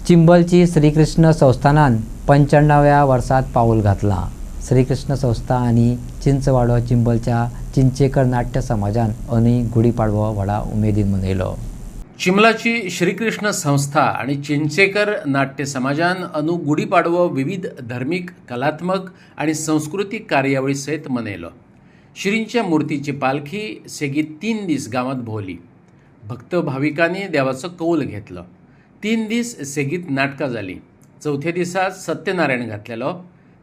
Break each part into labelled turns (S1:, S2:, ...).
S1: चिंबलची श्रीकृष्ण संस्थानान 95व्या वर्सात पाऊल घातला। श्रीकृष्ण संस्था आणि चिंचवाडो चिंबलच्या चिंचेकर नाट्य समाजान अंदूय गुढीपाडवो व्हडा उमेदीन मनयलो।
S2: चिंबलाची श्रीकृष्ण संस्था आणि चिंचेकर नाट्य समाजान अंदू गुढीपाडवो विविध धार्मिक, कलात्मक आणि सांस्कृतिक कार्यावळी सयत मनयलो। श्रींच्या मुर्तीची पालखी सेगीत 3 दीस गावात भोवली। भक्त भाविकांनी देवाचो कौल घेतलो। 3 दीस सेगीत नाटकां जाली। चौथ्या दिसा सत्यनारायण घातलेलो।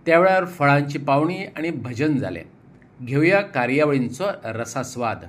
S2: त्यावेळार फळांची पावणी आणि भजन जालें। घेवया कार्यावळींचो रसास्वाद।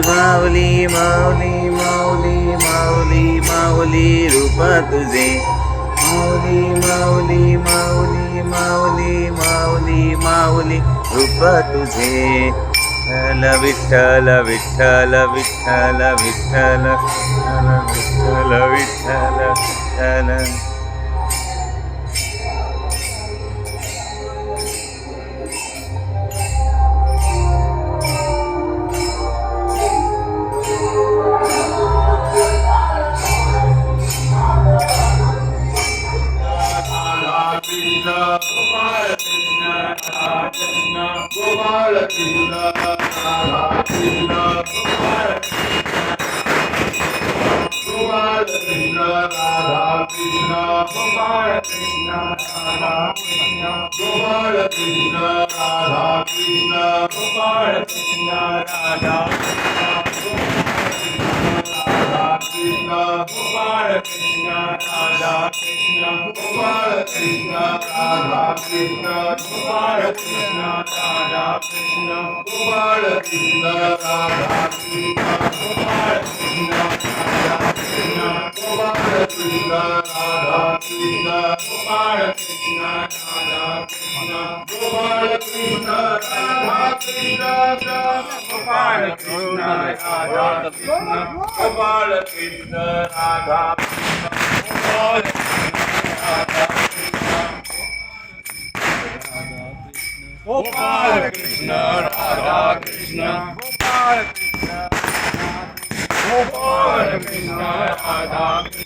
S3: माऊली माऊली माऊली माऊली माऊली रूप तुझे। माऊली माऊली माऊली माऊली माऊली माऊली रूप तुझे। Vitthal Vitthal Vitthal Vitthal Vitthal Vitthal Vitthal.
S4: Gopal Krishna, Radha Krishna, Gopal Krishna, Gopal Krishna, Radha Krishna.